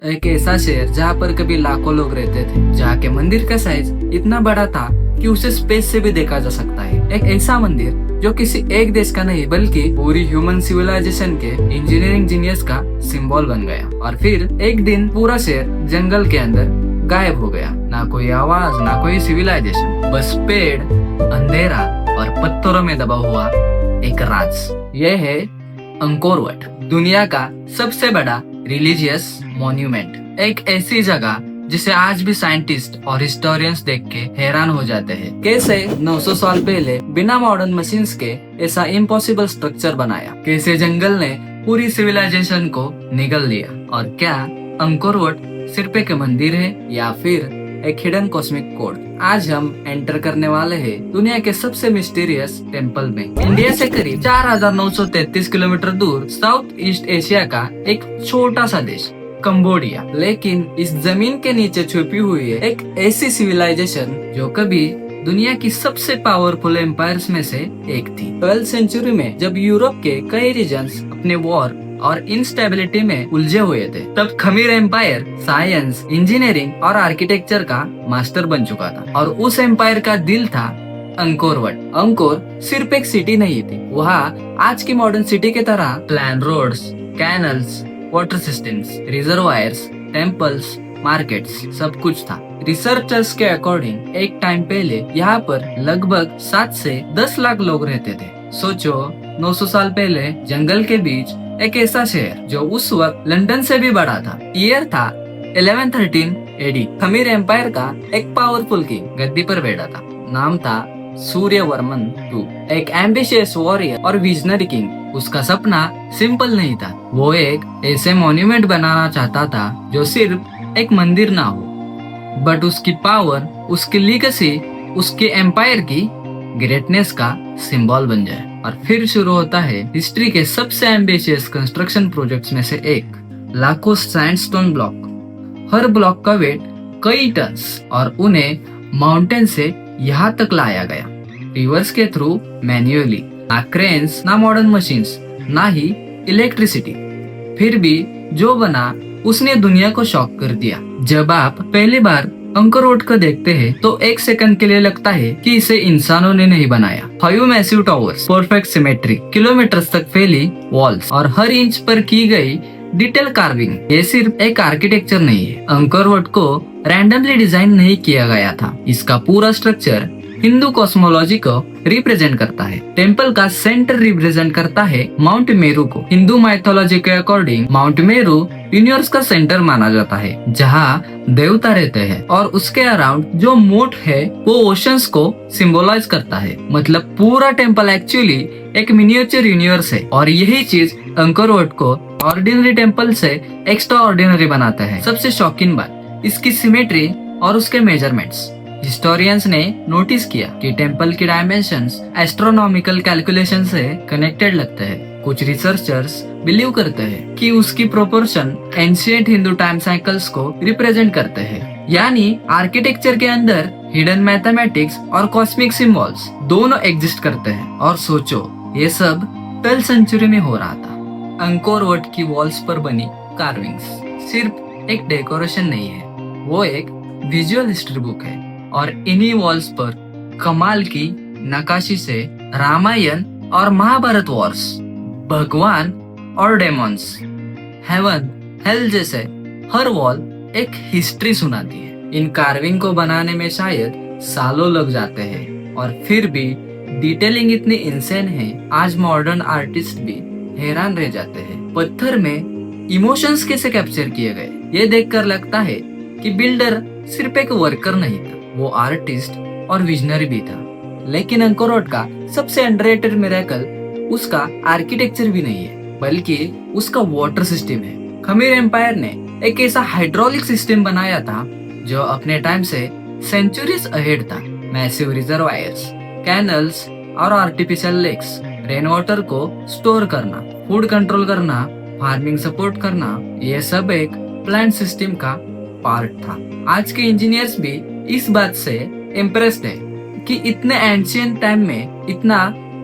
एक ऐसा शहर जहाँ पर कभी लाखों लोग रहते थे, जहाँ के मंदिर का साइज इतना बड़ा था कि उसे स्पेस से भी देखा जा सकता है। एक ऐसा मंदिर जो किसी एक देश का नहीं बल्कि पूरी ह्यूमन सिविलाइजेशन के इंजीनियरिंग जीनियस का सिंबल बन गया। और फिर एक दिन पूरा शहर जंगल के अंदर गायब हो गया। ना कोई आवाज, ना कोई सिविलाइजेशन, बस पेड़, अंधेरा और पत्थरों में दबा हुआ एक राज। यह है अंकोर वट, दुनिया का सबसे बड़ा रिलीजियस मॉन्यूमेंट। एक ऐसी जगह जिसे आज भी साइंटिस्ट और हिस्टोरियंस देख के हैरान हो जाते हैं। कैसे 900 साल पहले बिना मॉडर्न मशीन्स के ऐसा इम्पॉसिबल स्ट्रक्चर बनाया, कैसे जंगल ने पूरी सिविलाइजेशन को निगल लिया, और क्या अंकोर वट सिर्फ एक मंदिर है या फिर एक हिडन कॉस्मिक कोड। आज हम एंटर करने वाले हैं दुनिया के सबसे मिस्टीरियस टेम्पल में। इंडिया से करीब 4933 किलोमीटर दूर साउथ ईस्ट एशिया का एक छोटा सा देश कंबोडिया। लेकिन इस जमीन के नीचे छुपी हुई है एक ऐसी सिविलाइजेशन जो कभी दुनिया की सबसे पावरफुल एम्पायर्स में से एक थी। 12th सेंचुरी में जब यूरोप के कई रीजन्स अपने वॉर और इंस्टेबिलिटी में उलझे हुए थे, तब खमीर एम्पायर साइंस, इंजीनियरिंग और आर्किटेक्चर का मास्टर बन चुका था। और उस एम्पायर का दिल था अंकोर वट। अंकोर सिर्फ एक सिटी नहीं थी, वहाँ आज की मॉडर्न सिटी की तरह plan roads, canals, water systems, reservoirs, temples, markets, सब कुछ था। रिसर्चर्स के अकॉर्डिंग एक टाइम पहले यहाँ पर लगभग 7 से 10 लाख लोग रहते थे। सोचो, 900 साल पहले जंगल के बीच एक ऐसा शहर जो उस वक्त लंदन से भी बड़ा था। ईयर था 1113 एडी। खमीर एम्पायर का एक पावरफुल किंग गद्दी पर बैठा था। नाम था सूर्यवर्मन II, एक एम्बिशियस वॉरियर और विजनरी किंग। उसका सपना सिंपल नहीं था, वो एक ऐसे मॉन्यूमेंट बनाना चाहता था जो सिर्फ एक मंदिर ना हो, बट उसकी पावर, उसकी लीगेसी, उसके एम्पायर की ग्रेटनेस का सिंबल बन जाए। और फिर शुरू होता है हिस्ट्री के सबसे एम्बिशियस कंस्ट्रक्शन प्रोजेक्ट्स में से एक, लाखों सैंडस्टोन ब्लॉक। हर ब्लॉक का वेट कई टन्स, और उन्हें माउंटेन से यहाँ तक लाया गया, रिवर्स के थ्रू मैन्युअली। ना क्रेन्स, ना मॉडर्न मशीन्स, ना ही इलेक्ट्रिसिटी। फिर भी जो बना उसने दुनिया को शॉक कर दिया। जब आप पहली बार अंकोर वट को देखते हैं तो एक सेकंड के लिए लगता है कि इसे इंसानों ने नहीं बनाया। 5 massive towers, perfect symmetry, kilometres तक फैली वॉल्स और हर इंच पर की गई डिटेल कार्विंग, ये सिर्फ एक आर्किटेक्चर नहीं है। अंकोर वट को रैंडमली डिजाइन नहीं किया गया था। इसका पूरा स्ट्रक्चर हिंदू कॉस्मोलॉजी को रिप्रेजेंट करता है। टेम्पल का सेंटर रिप्रेजेंट करता है माउंट मेरू को। हिंदू माइथोलॉजी के अकॉर्डिंग माउंट मेरू यूनिवर्स का सेंटर माना जाता है, जहाँ देवता रहते हैं, और उसके अराउंड जो मोट है वो ओशंस को सिंबलाइज करता है। मतलब पूरा टेम्पल एक्चुअली एक मिनिएचर यूनिवर्स है। और यही चीज अंकोर वट को ऑर्डिनरी टेम्पल से एक्स्ट्रा ऑर्डिनरी बनाता है। सबसे शॉकिंग बात इसकी सिमेट्री और उसके मेजरमेंट्स। हिस्टोरियंस ने नोटिस किया कि टेम्पल की डायमेंशंस एस्ट्रोनॉमिकल कैलकुलेशन से कनेक्टेड लगते हैं। कुछ रिसर्चर्स बिलीव करते हैं कि उसकी proportion ancient Hindu time cycles को रिप्रेजेंट करते हैं। यानी आर्किटेक्चर के अंदर हिडन मैथमेटिक्स और कॉस्मिक सिंबल्स दोनों एग्जिस्ट करते हैं। और सोचो, ये सब 12th सेंचुरी में हो रहा था। अंकोर वट की वॉल्स पर बनी कार्विंग्स सिर्फ एक डेकोरेशन नहीं है, वो एक विजुअल हिस्ट्री बुक है। और इन्हीं वॉल्स पर कमाल की नक्काशी से रामायण और महाभारत वॉर्स, भगवान और डेमॉन्स, हेवन, हेल जैसे हर वॉल एक हिस्ट्री सुनाती है। इन कार्विंग को बनाने में शायद सालों लग जाते हैं, और फिर भी डिटेलिंग इतनी इंसेन है, आज मॉडर्न आर्टिस्ट भी हैरान रह जाते हैं। पत्थर में इमोशंस कैसे कैप्चर किए गए, ये देखकर लगता है कि बिल्डर सिर्फ एक वर्कर नहीं था, वो आर्टिस्ट और विजनरी भी था। लेकिन अंकोर वट का सबसे अंडररेटेड मिरेकल उसका आर्किटेक्चर भी नहीं है, बल्कि उसका वाटर सिस्टम है। खमीर एम्पायर ने एक ऐसा हाइड्रोलिक सिस्टम बनाया था जो अपने टाइम से सेंचुरीज अहेड था। मैसिव रिजर्वायर्स, कैनल्स और आर्टिफिशियल लेक्स, रेन वाटर को स्टोर करना, फूड कंट्रोल करना, फार्मिंग सपोर्ट करना, ये सब एक प्लांट सिस्टम का पार्ट था। आज के इंजीनियर्स भी इस बात से इम्प्रेस्ड है कि इतने एंशिएंट टाइम में इतना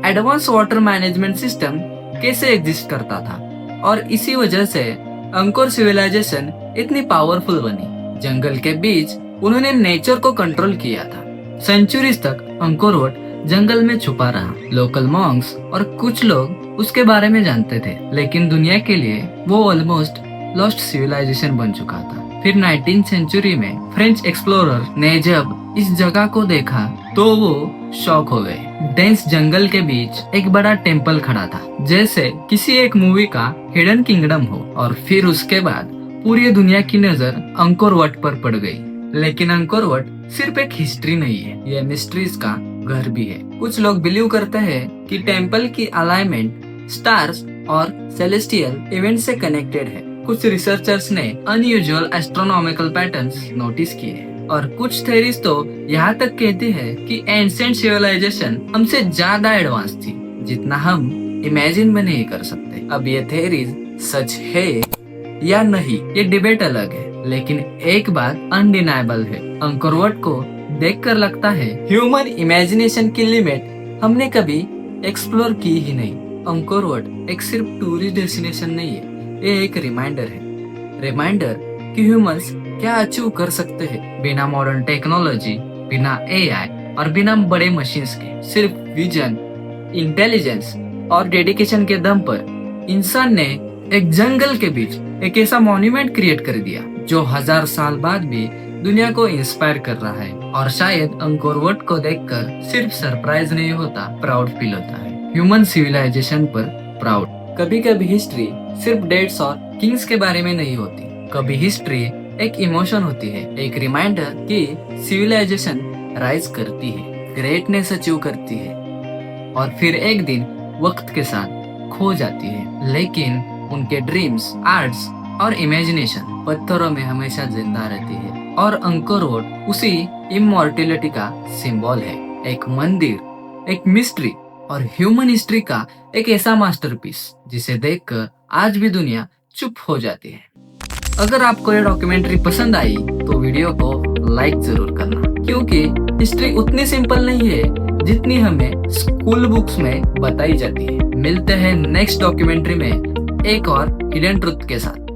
एडवांस वाटर मैनेजमेंट सिस्टम कैसे एग्जिस्ट करता था। और इसी वजह से अंकोर सिविलाइजेशन इतनी पावरफुल बनी। जंगल के बीच उन्होंने नेचर को कंट्रोल किया था। सेंचुरीज तक अंकोर वट जंगल में छुपा रहा। लोकल मॉन्क्स और कुछ लोग उसके बारे में जानते थे, लेकिन दुनिया के लिए वो ऑलमोस्ट लॉस्ट सिविलाइजेशन बन चुका था। फिर 19th सेंचुरी में फ्रेंच एक्सप्लोरर ने जब इस जगह को देखा तो वो शॉक हो गए। डेंस जंगल के बीच एक बड़ा टेम्पल खड़ा था, जैसे किसी एक मूवी का हिडन किंगडम हो। और फिर उसके बाद पूरी दुनिया की नजर अंकोर वट पर पड़ गई। लेकिन अंकोर वट सिर्फ एक हिस्ट्री नहीं है, ये मिस्ट्रीज का घर भी है। कुछ लोग बिलीव करते हैं कि टेम्पल की अलाइनमेंट स्टार्स और सेलेस्टियल इवेंट से कनेक्टेड है। कुछ रिसर्चर्स ने अनयूजुअल एस्ट्रोनॉमिकल पैटर्न्स नोटिस किए और कुछ थ्योरीज तो यहाँ तक कहती है कि एंशिएंट सिविलाइजेशन हमसे ज्यादा एडवांस थी, जितना हम इमेजिन भी नहीं कर सकते। अब ये थ्योरीज सच है या नहीं, ये डिबेट अलग है, लेकिन एक बात अनडिनाइबल है, अंकोर वट को देखकर लगता है ह्यूमन इमेजिनेशन की लिमिट हमने कभी एक्सप्लोर की ही नहीं। अंकोर वट एक सिर्फ टूरिस्ट डेस्टिनेशन नहीं है, ये एक रिमाइंडर है। रिमाइंडर कि ह्यूमंस क्या अचीव कर सकते हैं बिना मॉडर्न टेक्नोलॉजी, बिना एआई और बिना बड़े मशीन्स के। सिर्फ विजन, इंटेलिजेंस और डेडिकेशन के दम पर इंसान ने एक जंगल के बीच एक ऐसा मॉन्यूमेंट क्रिएट कर दिया जो 1000 साल बाद भी दुनिया को इंस्पायर कर रहा है। और शायद अंकोर वट को देखकर सिर्फ सरप्राइज नहीं होता, प्राउड फील होता है। ह्यूमन सिविलाइजेशन पर प्राउड। कभी कभी हिस्ट्री सिर्फ डेट्स और किंग्स के बारे में नहीं होती, कभी हिस्ट्री एक इमोशन होती है, एक रिमाइंडर कि सिविलाइजेशन राइज करती है, ग्रेटनेस अचीव करती है और फिर एक दिन वक्त के साथ खो जाती है। लेकिन उनके ड्रीम्स, आर्ट्स और इमेजिनेशन पत्थरों में हमेशा जिंदा रहती है। और अंकोर वट उसी इमॉर्टिलिटी का सिंबल है, एक मंदिर, एक मिस्ट्री और ह्यूमन हिस्ट्री का एक ऐसा मास्टरपीस जिसे देखकर आज भी दुनिया चुप हो जाती है। अगर आपको ये डॉक्यूमेंट्री पसंद आई तो वीडियो को लाइक जरूर करना, क्योंकि हिस्ट्री उतनी सिंपल नहीं है जितनी हमें स्कूल बुक्स में बताई जाती है। मिलते हैं नेक्स्ट डॉक्यूमेंट्री में एक और हिडन ट्रुथ के साथ।